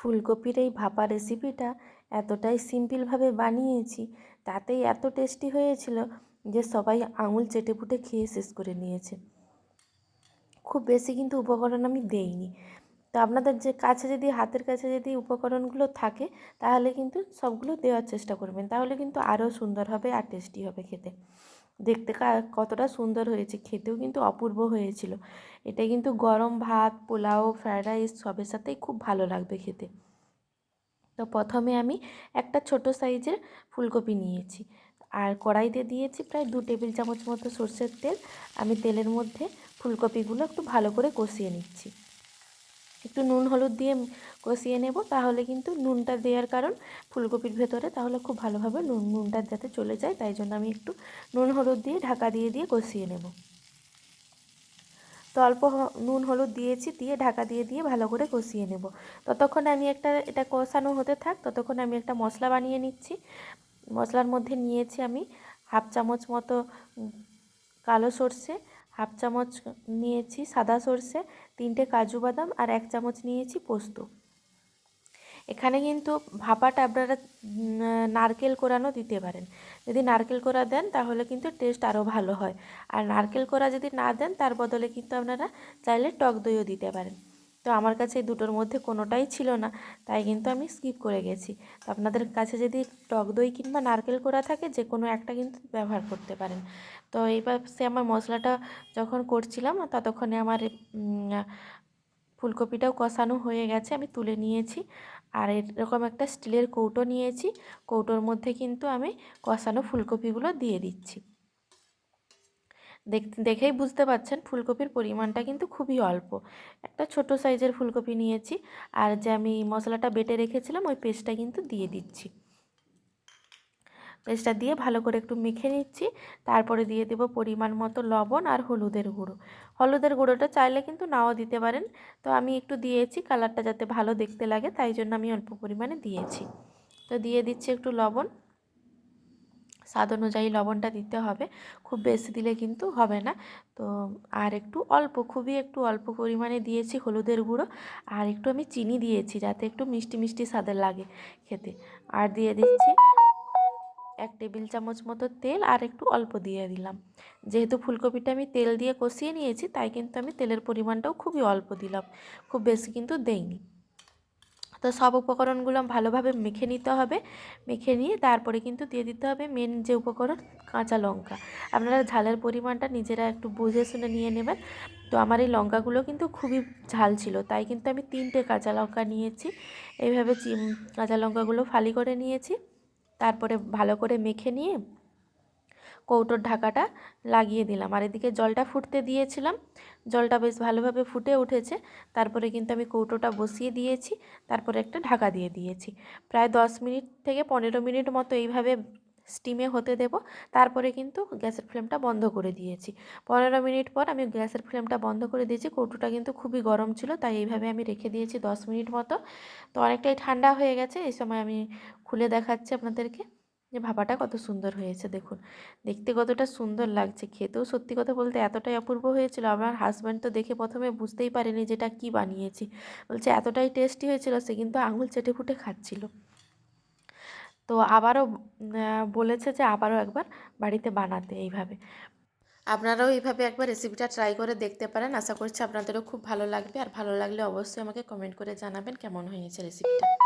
ফুলকপির এই ভাপা রেসিপিটা এতটাই সিম্পলভাবে বানিয়েছি, তাতেই এত টেস্টি হয়েছিল যে সবাই আঙুল চেটেপুটে খেয়ে শেষ করে নিয়েছে। খুব বেশি কিন্তু উপকরণ আমি দেইনি। তো আপনাদের যে কাছে যদি হাতের কাছে যদি উপকরণগুলো থাকে তাহলে কিন্তু সবগুলো দেওয়ার চেষ্টা করবেন, তাহলে কিন্তু আরও সুন্দর হবে আর টেস্টি হবে খেতে। দেখতে কতটা সুন্দর হয়েছে, খেতেও কিন্তু অপূর্ব হয়েছিল। এটা কিন্তু গরম ভাত, পোলাও, ফ্রায়েড রাইস সবের সাথেই খুব ভালো লাগবে খেতে। তো প্রথমে আমি একটা ছোট সাইজের ফুলকপি নিয়েছি আর কড়াইতে দিয়েছি প্রায় 2 টেবিল চামচ মতো সরষের তেল। আমি তেলের মধ্যে ফুলকপিগুলো একটু ভালো করে কষিয়ে নিচ্ছি। একটু নুন হলুদ দিয়ে কষিয়ে নেব, তাহলে কিন্তু নুনটা দেওয়ার কারণ ফুলকপির ভেতরে, তাহলে খুব ভালোভাবে নুনটা যাতে চলে যায়, তাই জন্য আমি একটু নুন হলুদ দিয়ে ঢাকা দিয়ে কষিয়ে নেব। তো অল্প নুন হলুদ দিয়েছি, দিয়ে ঢাকা দিয়ে ভালো করে কষিয়ে নেব। ততক্ষণ আমি এটা কষানো হতে থাক, ততক্ষণ আমি একটা মশলা বানিয়ে নিচ্ছি। মশলার মধ্যে নিয়েছি আমি হাফ চামচ মতো কালো সর্ষে, হাফ চামচ নিয়েছি সাদা সর্ষে, 3টে কাজু বাদাম আর 1 চামচ নিয়েছি পোস্ত। এখানে কিন্তু ভাপাটা আপনারা নারকেল কোরানো দিতে পারেন। যদি নারকেল কোরা দেন তাহলে কিন্তু টেস্ট আরও ভালো হয়, আর নারকেল কোরা যদি না দেন তার বদলে কিন্তু আপনারা চাইলে টক দইও দিতে পারেন। তো আমার কাছে এই দুটোর মধ্যে কোনোটাই ছিল না, তাই কিন্তু আমি স্কিপ করে গেছি। তো আপনাদের কাছে যদি টক দই কিংবা নারকেল কোরা থাকে, যে কোনো একটা কিন্তু ব্যবহার করতে পারেন। তো এইবার আমার মশলাটা যখন করছিলাম ততক্ষণে আমার ফুলকপিটাও কষানো হয়ে গেছে, আমি তুলে নিয়েছি। আর এরকম একটা স্টিলের কৌটো নিয়েছি, কৌটোর মধ্যে কিন্তু আমি কষানো ফুলকপিগুলো দিয়ে দিচ্ছি। দেখেই বুঝতে পারছেন ফুলকপির পরিমাণটা কিন্তু খুবই অল্প। একটা ছোট সাইজের ফুলকপি নিয়েছি, আর যে আমি মশলাটা বেটে রেখেছিলাম ওই পেস্টটা কিন্তু দিয়ে দিচ্ছি। পেস্টটা দিয়ে ভালো করে একটু মেখে নিচ্ছি। তারপরে দিয়ে দেব পরিমাণ মতো লবণ আর হলুদের গুঁড়ো। হলুদের গুঁড়োটা চাইলে কিন্তু নাও দিতে পারেন, তো আমি একটু দিয়েছি কালারটা যাতে ভালো দেখতে লাগে, তাই জন্য আমি অল্প পরিমাণে দিয়েছি। তো দিয়ে দিচ্ছি একটু লবণ, স্বাদ অনুযায়ী লবণটা দিতে হবে, খুব বেশি দিলে কিন্তু হবে না। তো আর একটু অল্প, খুবই একটু অল্প পরিমাণে দিয়েছি হলুদের গুঁড়ো, আর একটু আমি চিনি দিয়েছি যাতে একটু মিষ্টি মিষ্টি স্বাদের লাগে খেতে। আর দিয়ে দিচ্ছি 1 টেবিল চামচ মতো তেল, আর একটু অল্প দিয়ে দিলাম। যেহেতু ফুলকপিটা আমি তেল দিয়ে কষিয়ে নিয়েছি, তাই কিন্তু আমি তেলের পরিমাণটাও খুবই অল্প দিলাম, খুব বেশি কিন্তু দেইনি। তো সব উপকরণগুলো ভালোভাবে মেখে নিতে হবে। মেখে নিয়ে তারপরে কিন্তু দিয়ে দিতে হবে মেন যে উপকরণ, কাঁচা লঙ্কা। আপনারা ঝালের পরিমাণটা নিজেরা একটু বুঝে শুনে নিয়ে নেবেন। তো আমার এই লঙ্কাগুলো কিন্তু খুবই ঝাল ছিল, তাই কিন্তু আমি 3টে কাঁচা লঙ্কা নিয়েছি। এইভাবে কাঁচা লঙ্কাগুলো ফালি করে নিয়েছি। তারপরে ভালো করে মেখে নিয়ে কৌটোর ঢাকাটা লাগিয়ে দিলাম, আর এদিকে জলটা ফুটতে দিয়েছিলাম। জলটা বেশ ভালোভাবে ফুটে উঠেছে, তারপরে কিন্তু আমি কৌটোটা বসিয়ে দিয়েছি, তারপরে একটা ঢাকা দিয়ে দিয়েছি। প্রায় 10 মিনিট থেকে 15 মিনিট মতো এইভাবে স্টিমে হতে দেব। তারপরে কিন্তু গ্যাসের ফ্লেমটা বন্ধ করে দিয়েছি। 15 মিনিট পর আমি গ্যাসের ফ্লেমটা বন্ধ করে দিয়েছি। কৌটোটা কিন্তু খুবই গরম ছিল, তাই এইভাবে আমি রেখে দিয়েছি 10 মিনিট মতো। তো অনেকটাই ঠান্ডা হয়ে গেছে, এই সময় আমি খুলে দেখাচ্ছি আপনাদেরকে যে ভাপাটা কত সুন্দর হয়েছে। দেখুন দেখতে কতটা সুন্দর লাগছে, খেতেও সত্যি কথা বলতে এতটাই অপূর্ব হয়েছিল। আমার হাজব্যান্ড তো দেখে প্রথমে বুঝতেই পারেনি যেটা কি বানিয়েছি, বলছে এতটাই টেস্টি হয়েছিল, সে কিন্তু আঙুল চেটে ফুটে খাচ্ছিল। তো আবারও বলেছে যে আবারও একবার বাড়িতে বানাতে এইভাবে। আপনারাও এইভাবে একবার রেসিপিটা ট্রাই করে দেখতে পারেন, আশা করছি আপনাদেরও খুব ভালো লাগবে। আর ভালো লাগলে অবশ্যই আমাকে কমেন্ট করে জানাবেন কেমন হয়েছে রেসিপিটা।